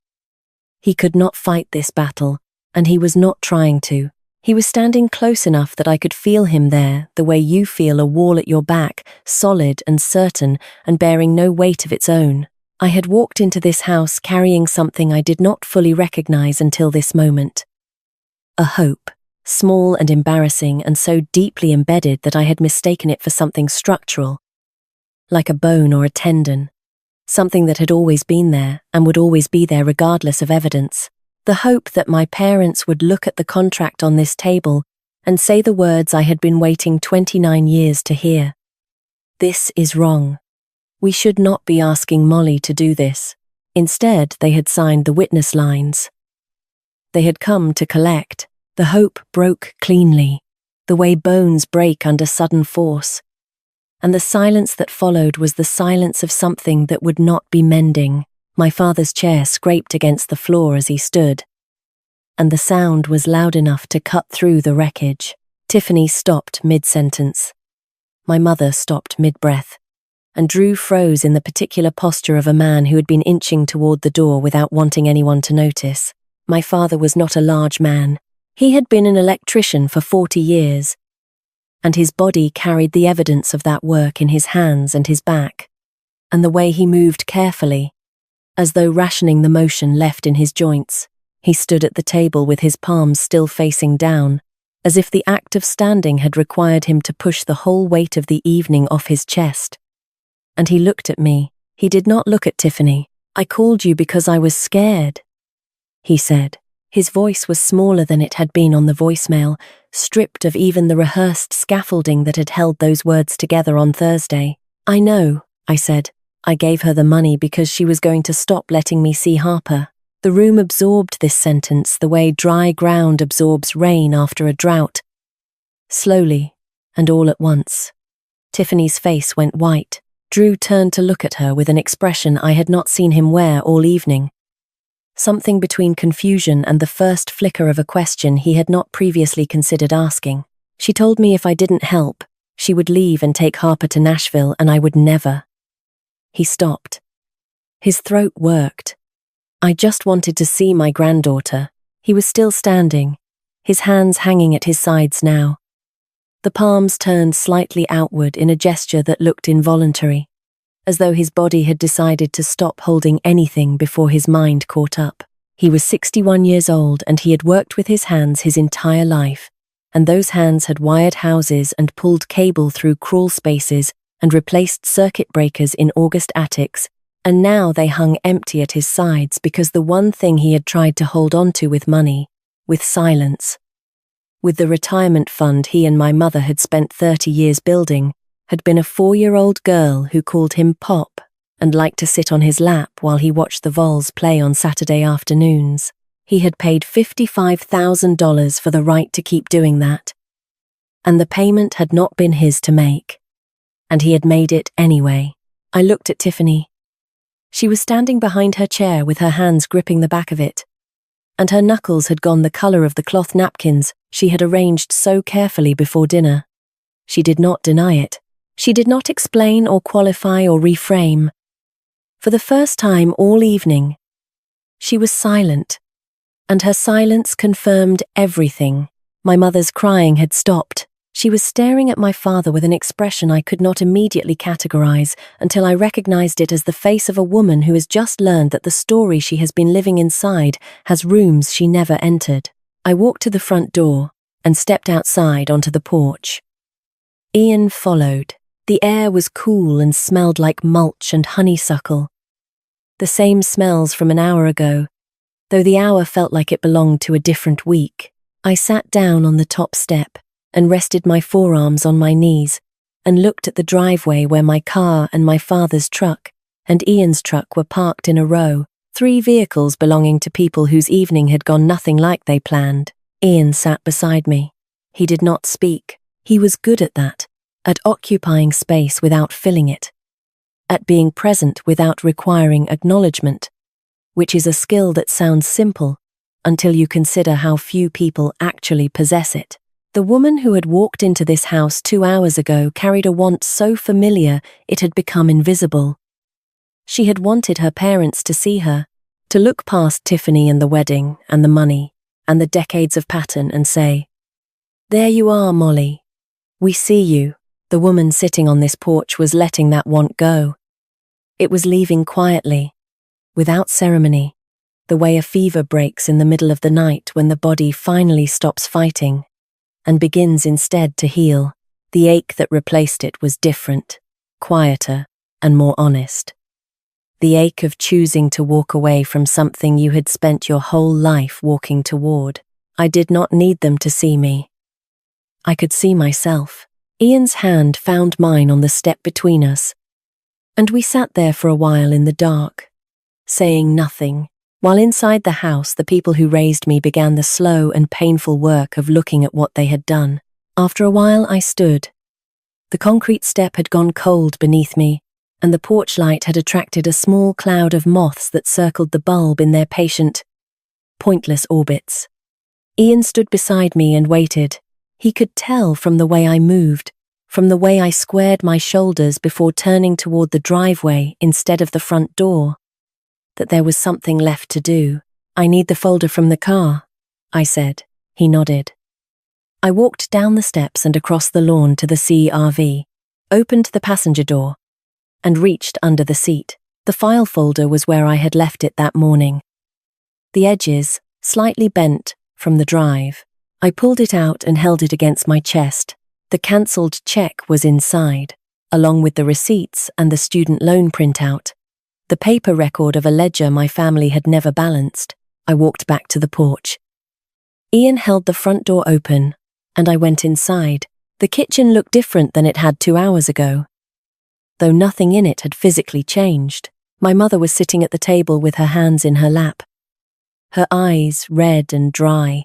He could not fight this battle, and he was not trying to. He was standing close enough that I could feel him there, the way you feel a wall at your back, solid and certain and bearing no weight of its own. I had walked into this house carrying something I did not fully recognize until this moment. A hope, small and embarrassing and so deeply embedded that I had mistaken it for something structural, like a bone or a tendon, something that had always been there and would always be there regardless of evidence. The hope that my parents would look at the contract on this table and say the words I had been waiting 29 years to hear. This is wrong. We should not be asking Molly to do this. Instead, they had signed the witness lines. They had come to collect. The hope broke cleanly, the way bones break under sudden force. And the silence that followed was the silence of something that would not be mending. My father's chair scraped against the floor as he stood, and the sound was loud enough to cut through the wreckage. Tiffany stopped mid-sentence. My mother stopped mid-breath, and Drew froze in the particular posture of a man who had been inching toward the door without wanting anyone to notice. My father was not a large man. He had been an electrician for 40 years, and his body carried the evidence of that work in his hands and his back, and the way he moved carefully, as though rationing the motion left in his joints. He stood at the table with his palms still facing down, as if the act of standing had required him to push the whole weight of the evening off his chest. And he looked at me. He did not look at Tiffany. "I called you because I was scared," he said. His voice was smaller than it had been on the voicemail, stripped of even the rehearsed scaffolding that had held those words together on Thursday. "I know," I said. "I gave her the money because she was going to stop letting me see Harper." The room absorbed this sentence the way dry ground absorbs rain after a drought. Slowly, and all at once. Tiffany's face went white. Drew turned to look at her with an expression I had not seen him wear all evening. Something between confusion and the first flicker of a question he had not previously considered asking. "She told me if I didn't help, she would leave and take Harper to Nashville, and I would never." He stopped. His throat worked. "I just wanted to see my granddaughter." He was still standing, his hands hanging at his sides now. The palms turned slightly outward in a gesture that looked involuntary, as though his body had decided to stop holding anything before his mind caught up. He was 61 years old and he had worked with his hands his entire life, and those hands had wired houses and pulled cable through crawl spaces and replaced circuit breakers in August attics, and now they hung empty at his sides because the one thing he had tried to hold on to with money, with silence, with the retirement fund he and my mother had spent 30 years building, had been a 4-year-old girl who called him Pop and liked to sit on his lap while he watched the Vols play on Saturday afternoons. He had paid $55,000 for the right to keep doing that, and the payment had not been his to make. And he had made it anyway. I looked at Tiffany. She was standing behind her chair with her hands gripping the back of it, and her knuckles had gone the color of the cloth napkins she had arranged so carefully before dinner. She did not deny it. She did not explain or qualify or reframe. For the first time all evening, she was silent, and her silence confirmed everything. My mother's crying had stopped. She was staring at my father with an expression I could not immediately categorize until I recognized it as the face of a woman who has just learned that the story she has been living inside has rooms she never entered. I walked to the front door and stepped outside onto the porch. Ian followed. The air was cool and smelled like mulch and honeysuckle. the same smells from an hour ago, though the hour felt like it belonged to a different week. I sat down on the top step and rested my forearms on my knees and looked at the driveway where my car and my father's truck and Ian's truck were parked in a row, 3 vehicles belonging to people whose evening had gone nothing like they planned. Ian sat beside me. He did not speak. He was good at that, at occupying space without filling it, at being present without requiring acknowledgement, which is a skill that sounds simple until you consider how few people actually possess it. The woman who had walked into this house 2 hours ago carried a want so familiar it had become invisible. She had wanted her parents to see her, to look past Tiffany and the wedding and the money and the decades of pattern and say, "There you are, Molly. We see you." The woman sitting on this porch was letting that want go. It was leaving quietly, without ceremony, the way a fever breaks in the middle of the night when the body finally stops fighting and begins instead to heal. The ache that replaced it was different, quieter, and more honest. The ache of choosing to walk away from something you had spent your whole life walking toward. I did not need them to see me. I could see myself. Ian's hand found mine on the step between us, and we sat there for a while in the dark, saying nothing, while inside the house the people who raised me began the slow and painful work of looking at what they had done. After a while I stood. The concrete step had gone cold beneath me, and the porch light had attracted a small cloud of moths that circled the bulb in their patient, pointless orbits. Ian stood beside me and waited. He could tell from the way I moved, from the way I squared my shoulders before turning toward the driveway instead of the front door, that there was something left to do. "I need the folder from the car," I said. He nodded. I walked down the steps and across the lawn to the CRV, opened the passenger door, and reached under the seat. The file folder was where I had left it that morning. The edges, slightly bent from the drive. I pulled it out and held it against my chest. The cancelled check was inside, along with the receipts and the student loan printout, the paper record of a ledger my family had never balanced. I walked back to the porch. Ian held the front door open, and I went inside. The kitchen looked different than it had 2 hours ago, though nothing in it had physically changed. My mother was sitting at the table with her hands in her lap, her eyes red and dry,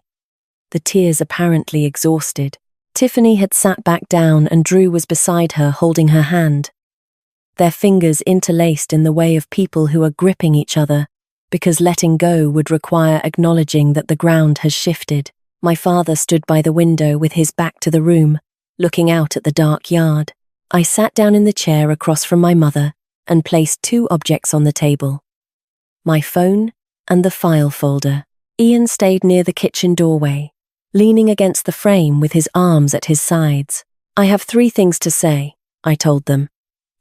the tears apparently exhausted. Tiffany had sat back down and Drew was beside her holding her hand, their fingers interlaced in the way of people who are gripping each other, because letting go would require acknowledging that the ground has shifted. My father stood by the window with his back to the room, looking out at the dark yard. I sat down in the chair across from my mother and placed 2 objects on the table: my phone and the file folder. Ian stayed near the kitchen doorway, leaning against the frame with his arms at his sides. "I have 3 things to say," I told them.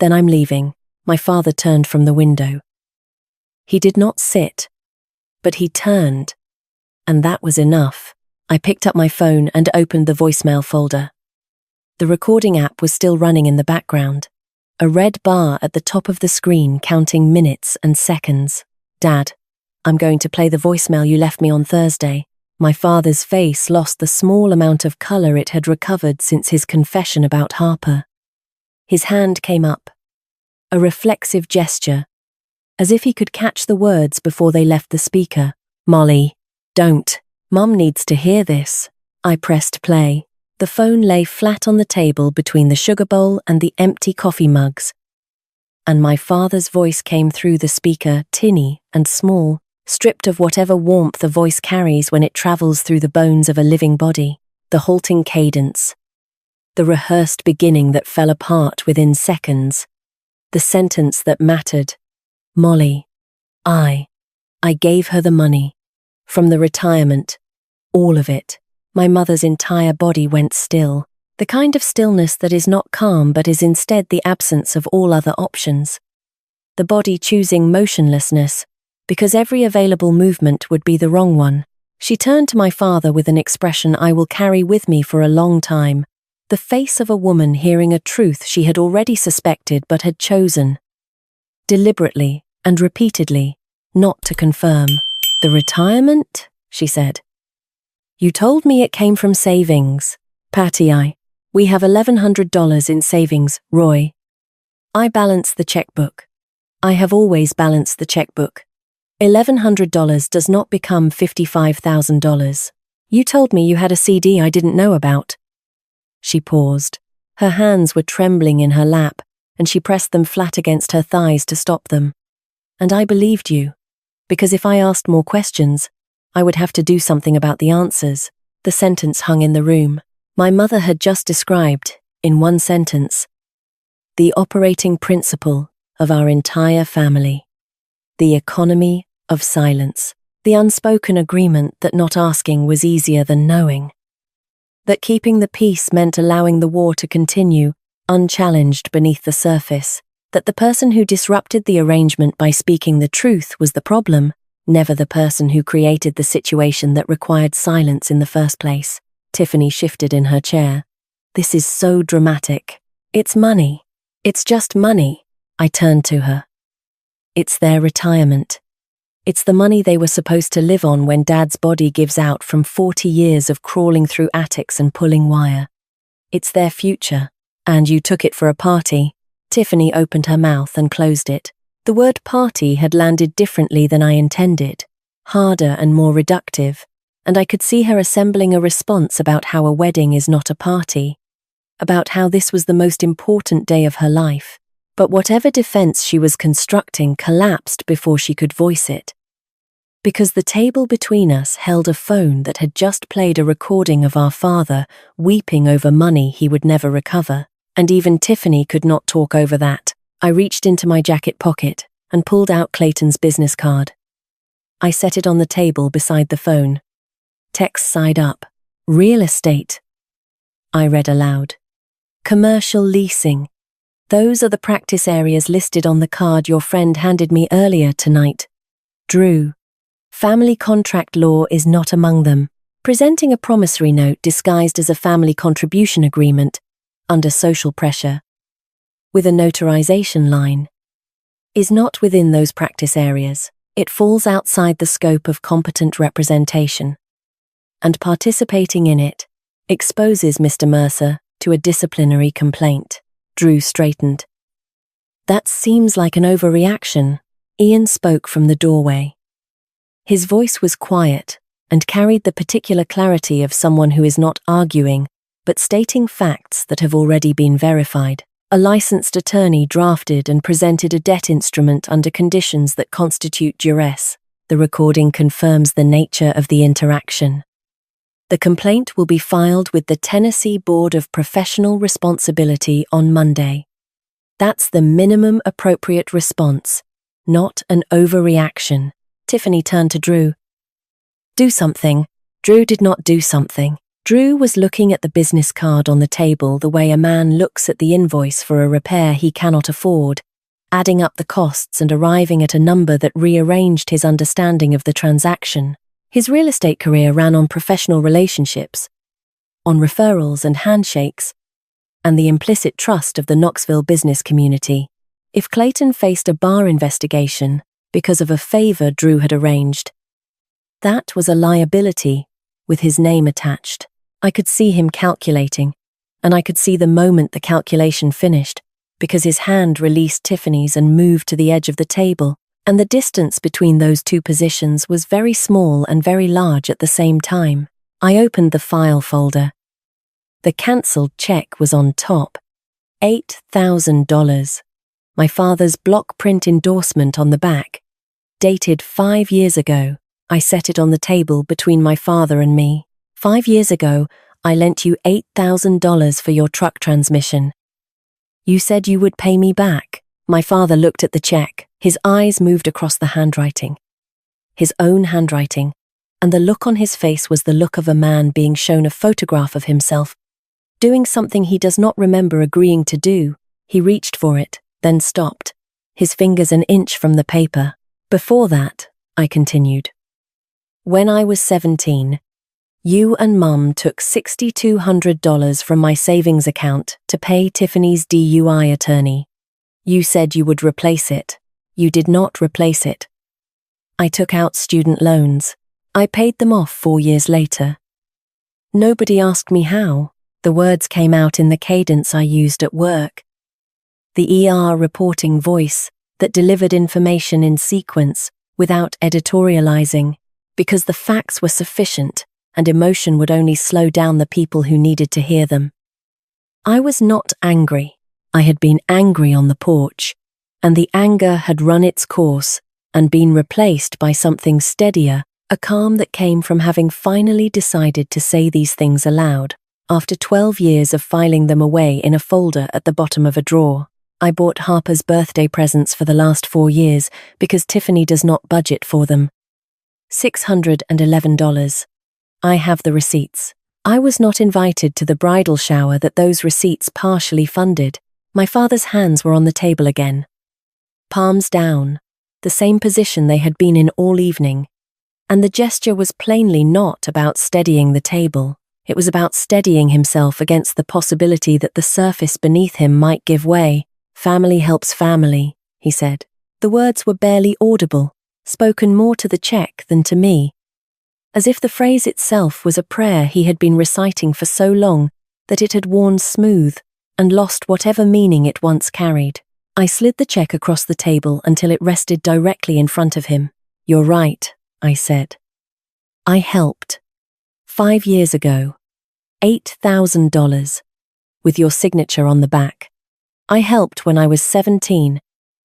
"Then I'm leaving." My father turned from the window. He did not sit, but he turned, and that was enough. I picked up my phone and opened the voicemail folder. The recording app was still running in the background, a red bar at the top of the screen counting minutes and seconds. "Dad, I'm going to play the voicemail you left me on Thursday." My father's face lost the small amount of colour it had recovered since his confession about Harper. His hand came up, a reflexive gesture, as if he could catch the words before they left the speaker. "Molly, don't. Mum needs to hear this." I pressed play. The phone lay flat on the table between the sugar bowl and the empty coffee mugs, and my father's voice came through the speaker, tinny and small, stripped of whatever warmth a voice carries when it travels through the bones of a living body. The halting cadence, the rehearsed beginning that fell apart within seconds, the sentence that mattered. "Molly, I gave her the money. From the retirement, all of it." My mother's entire body went still, the kind of stillness that is not calm but is instead the absence of all other options. The body choosing motionlessness, because every available movement would be the wrong one. She turned to my father with an expression I will carry with me for a long time, the face of a woman hearing a truth she had already suspected but had chosen, deliberately, and repeatedly, not to confirm. "The retirement?" she said. "You told me it came from savings." "Patty, we have $1,100 in savings, Roy." I balance the checkbook. I have always balanced the checkbook. $1,100 does not become $55,000. You told me you had a CD I didn't know about. She paused. Her hands were trembling in her lap, and she pressed them flat against her thighs to stop them. And I believed you, because if I asked more questions, I would have to do something about the answers. The sentence hung in the room. My mother had just described, in one sentence, the operating principle of our entire family. The economy of silence. The unspoken agreement that not asking was easier than knowing. That keeping the peace meant allowing the war to continue, unchallenged beneath the surface. That the person who disrupted the arrangement by speaking the truth was the problem, never the person who created the situation that required silence in the first place. Tiffany shifted in her chair. "This is so dramatic. It's money. It's just money." I turned to her. "It's their retirement. It's the money they were supposed to live on when Dad's body gives out from 40 years of crawling through attics and pulling wire. It's their future. And you took it for a party." Tiffany opened her mouth and closed it. The word party had landed differently than I intended, harder and more reductive, and I could see her assembling a response about how a wedding is not a party, about how this was the most important day of her life. But whatever defense she was constructing collapsed before she could voice it. Because the table between us held a phone that had just played a recording of our father weeping over money he would never recover, and even Tiffany could not talk over that. I reached into my jacket pocket and pulled out Clayton's business card. I set it on the table beside the phone. Text side up. "Real estate." I read aloud. "Commercial leasing. Those are the practice areas listed on the card your friend handed me earlier tonight. Drew. Family contract law is not among them. Presenting a promissory note disguised as a family contribution agreement under social pressure, with a notarization line, is not within those practice areas. It falls outside the scope of competent representation. And participating in it exposes Mr. Mercer to a disciplinary complaint." Drew straightened. "That seems like an overreaction." Ian spoke from the doorway. His voice was quiet and carried the particular clarity of someone who is not arguing, but stating facts that have already been verified. A licensed attorney drafted and presented a debt instrument under conditions that constitute duress. The recording confirms the nature of the interaction. The complaint will be filed with the Tennessee Board of Professional Responsibility on Monday. That's the minimum appropriate response, not an overreaction. Tiffany turned to Drew. "Do something." Drew did not do something. Drew was looking at the business card on the table the way a man looks at the invoice for a repair he cannot afford, adding up the costs and arriving at a number that rearranged his understanding of the transaction. His real estate career ran on professional relationships, on referrals and handshakes, and the implicit trust of the Knoxville business community. If Clayton faced a bar investigation because of a favor Drew had arranged, that was a liability with his name attached. I could see him calculating, and I could see the moment the calculation finished, because his hand released Tiffany's and moved to the edge of the table, and the distance between those two positions was very small and very large at the same time. I opened the file folder. The cancelled check was on top. $8,000. My father's block print endorsement on the back. Dated 5 years ago. I set it on the table between my father and me. 5 years ago, I lent you $8,000 for your truck transmission. You said you would pay me back. My father looked at the check. His eyes moved across the handwriting. His own handwriting, and the look on his face was the look of a man being shown a photograph of himself, doing something he does not remember agreeing to do. He reached for it, then stopped, his fingers an inch from the paper. Before that, I continued. When I was 17, you and Mum took $6,200 from my savings account to pay Tiffany's DUI attorney. You said you would replace it. You did not replace it. I took out student loans. I paid them off 4 years later. Nobody asked me how. The words came out in the cadence I used at work. The ER reporting voice that delivered information in sequence without editorializing, because the facts were sufficient and emotion would only slow down the people who needed to hear them. I was not angry. I had been angry on the porch, and the anger had run its course and been replaced by something steadier, a calm that came from having finally decided to say these things aloud. After 12 years of filing them away in a folder at the bottom of a drawer, I bought Harper's birthday presents for the last 4 years because Tiffany does not budget for them. $611. I have the receipts. I was not invited to the bridal shower that those receipts partially funded. My father's hands were on the table again. Palms down, the same position they had been in all evening. And the gesture was plainly not about steadying the table. It was about steadying himself against the possibility that the surface beneath him might give way. Family helps family, he said. The words were barely audible, spoken more to the check than to me. As if the phrase itself was a prayer he had been reciting for so long that it had worn smooth and lost whatever meaning it once carried. I slid the check across the table until it rested directly in front of him. You're right, I said. I helped. 5 years ago. $8,000. With your signature on the back. I helped when I was 17.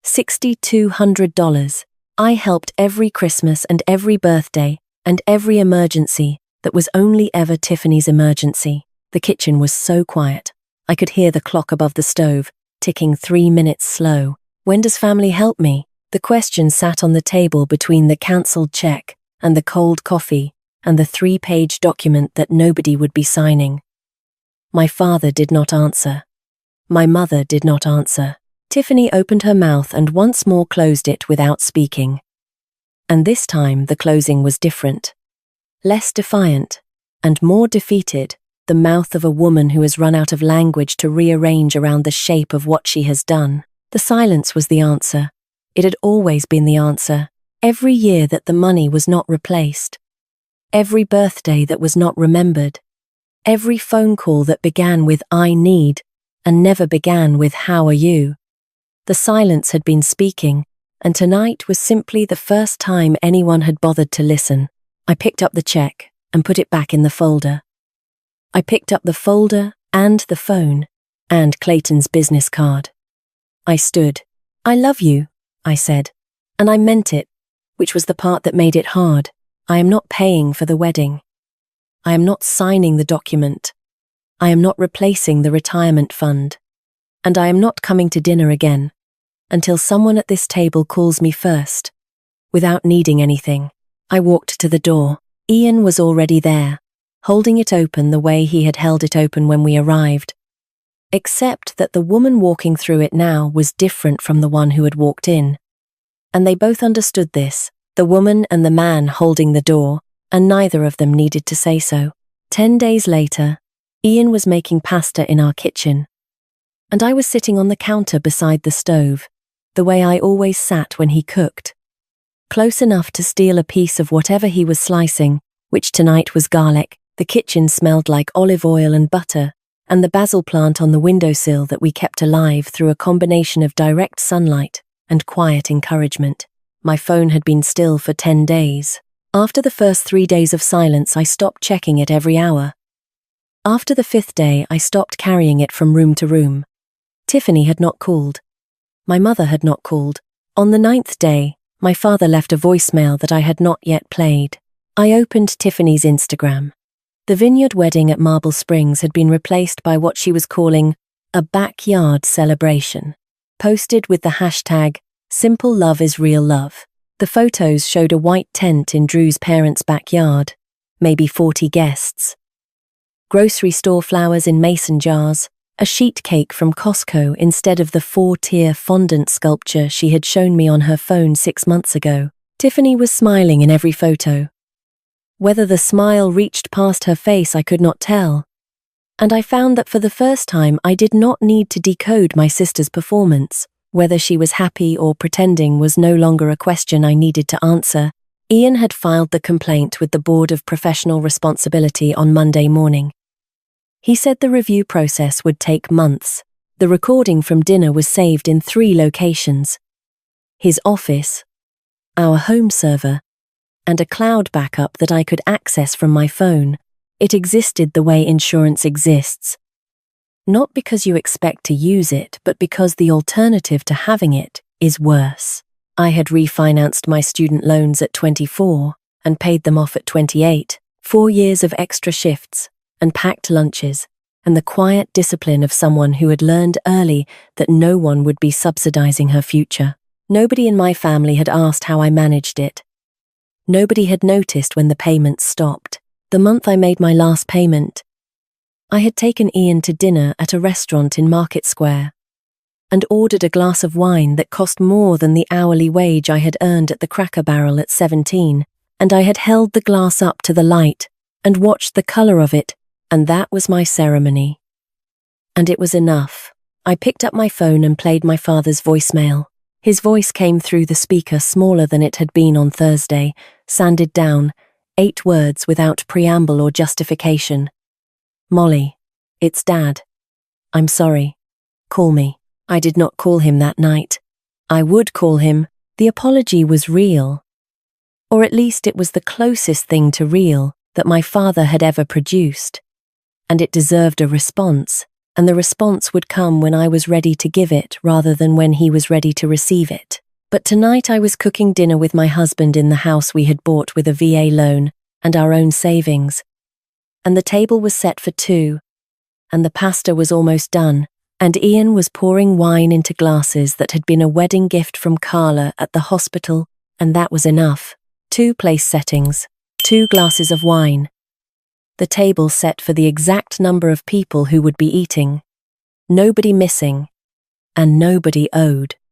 $6,200. I helped every Christmas and every birthday and every emergency that was only ever Tiffany's emergency. The kitchen was so quiet. I could hear the clock above the stove, ticking 3 minutes slow. When does family help me? The question sat on the table between the cancelled check and the cold coffee and the 3-page document that nobody would be signing. My father did not answer. My mother did not answer. Tiffany opened her mouth and once more closed it without speaking. And this time the closing was different. Less defiant and more defeated, the mouth of a woman who has run out of language to rearrange around the shape of what she has done. The silence was the answer. It had always been the answer. Every year that the money was not replaced. Every birthday that was not remembered. Every phone call that began with "I need" and never began with "How are you?" The silence had been speaking, and tonight was simply the first time anyone had bothered to listen. I picked up the check and put it back in the folder. I picked up the folder and the phone and Clayton's business card. I stood. I love you, I said, and I meant it, which was the part that made it hard. I am not paying for the wedding. I am not signing the document. I am not replacing the retirement fund. And I am not coming to dinner again until someone at this table calls me first. Without needing anything, I walked to the door. Ian was already there, holding it open the way he had held it open when we arrived. Except that the woman walking through it now was different from the one who had walked in. And they both understood this, the woman and the man holding the door, and neither of them needed to say so. 10 days later, Ian was making pasta in our kitchen. And I was sitting on the counter beside the stove, the way I always sat when he cooked. Close enough to steal a piece of whatever he was slicing, which tonight was garlic. The kitchen smelled like olive oil and butter, and the basil plant on the windowsill that we kept alive through a combination of direct sunlight and quiet encouragement. My phone had been still for 10 days. After the first 3 days of silence, I stopped checking it every hour. After the 5th day, I stopped carrying it from room to room. Tiffany had not called. My mother had not called. On the 9th day, my father left a voicemail that I had not yet played. I opened Tiffany's Instagram. The vineyard wedding at Marble Springs had been replaced by what she was calling a backyard celebration, posted with the hashtag "Simple Love is Real Love." The photos showed a white tent in Drew's parents' backyard, maybe 40 guests. Grocery store flowers in mason jars, a sheet cake from Costco instead of the 4-tier fondant sculpture she had shown me on her phone 6 months ago. Tiffany was smiling in every photo. Whether the smile reached past her face, I could not tell. And I found that for the first time I did not need to decode my sister's performance. Whether she was happy or pretending was no longer a question I needed to answer. Ian had filed the complaint with the Board of Professional Responsibility on Monday morning. He said the review process would take months. The recording from dinner was saved in 3 locations: his office, our home server, and a cloud backup that I could access from my phone. It existed the way insurance exists. Not because you expect to use it, but because the alternative to having it is worse. I had refinanced my student loans at 24 and paid them off at 28. 4 years of extra shifts and packed lunches, and the quiet discipline of someone who had learned early that no one would be subsidizing her future. Nobody in my family had asked how I managed it. Nobody had noticed when the payments stopped. The month I made my last payment, I had taken Ian to dinner at a restaurant in Market Square and ordered a glass of wine that cost more than the hourly wage I had earned at the Cracker Barrel at 17, and I had held the glass up to the light and watched the colour of it, and that was my ceremony. And it was enough. I picked up my phone and played my father's voicemail. His voice came through the speaker smaller than it had been on Thursday, sanded down, 8 words without preamble or justification. "Molly, it's Dad. I'm sorry. Call me." I did not call him that night. I would call him. The apology was real. Or at least it was the closest thing to real that my father had ever produced. And it deserved a response, and the response would come when I was ready to give it rather than when he was ready to receive it. But tonight I was cooking dinner with my husband in the house we had bought with a VA loan and our own savings. And the table was set for 2, and the pasta was almost done, and Ian was pouring wine into glasses that had been a wedding gift from Carla at the hospital, and that was enough. 2 place settings, 2 glasses of wine. The table set for the exact number of people who would be eating. Nobody missing, and nobody owed.